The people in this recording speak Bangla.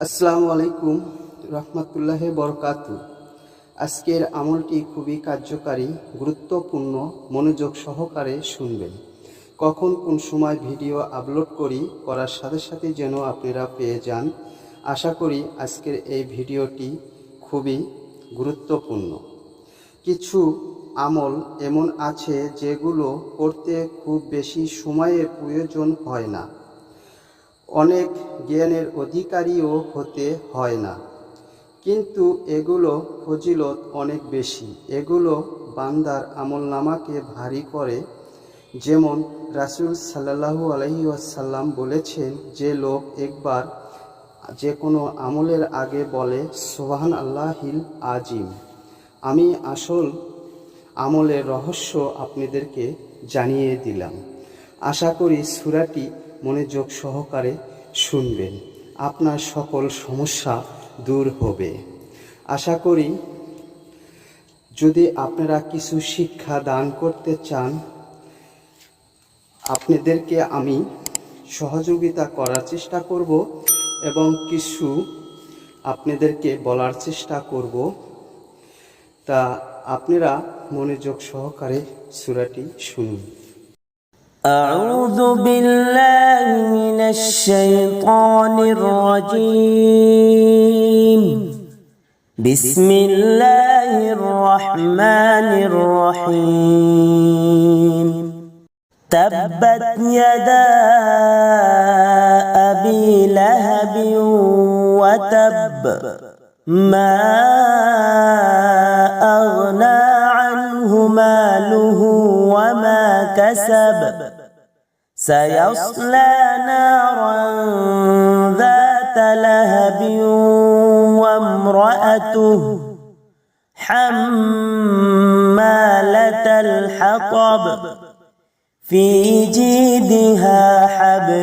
আসসালামু আলাইকুম রহমতুল্লাহি বরকাতু। আজকের আমলটি খুবই কার্যকারী, গুরুত্বপূর্ণ। মনোযোগ সহকারে শুনবেন। কখন কোন সময় ভিডিও আপলোড করার সাথে সাথে যেন আপনারা পেয়ে যান। আশা করি আজকের এই ভিডিওটি খুবই গুরুত্বপূর্ণ। কিছু আমল এমন আছে যেগুলো করতে খুব বেশি সময়ের প্রয়োজন হয় না, অনেক জ্ঞানের অধিকারীও হতে হয় না, কিন্তু এগুলো ফজিলত অনেক বেশি। এগুলো বান্দার আমলনামাকে ভারী করে। যেমন রাসূল সাল্লাল্লাহু আলাইহি ওয়াসাল্লাম বলেছেন, যে লোক একবার যে কোনো আমলের আগে বলে সুবহান আল্লাহিল আজিম। আমি আসল আমলের রহস্য আপনাদেরকে জানিয়ে দিলাম। আশা করি সূরাটি মনোযোগ সহকারে শুনবেন, আপনার সকল সমস্যা দূর হবে। আশা করি যদি আপনারা কিছু শিক্ষা দান করতে চান, আপনাদেরকে আমি সহযোগিতা করার চেষ্টা করব এবং কিছু আপনাদেরকে বলার চেষ্টা করব। তা আপনারা মনোযোগ সহকারে সূরাটি শুনুন। أعوذ بالله من الشيطان الرجيم. بسم الله الرحمن الرحيم. تبت يدا أبي لهب وتب ما أغنى عنه ماله وما كسب سيصلى نارا ذات لهب وامرأته حمالة الحطب في جيدها حبل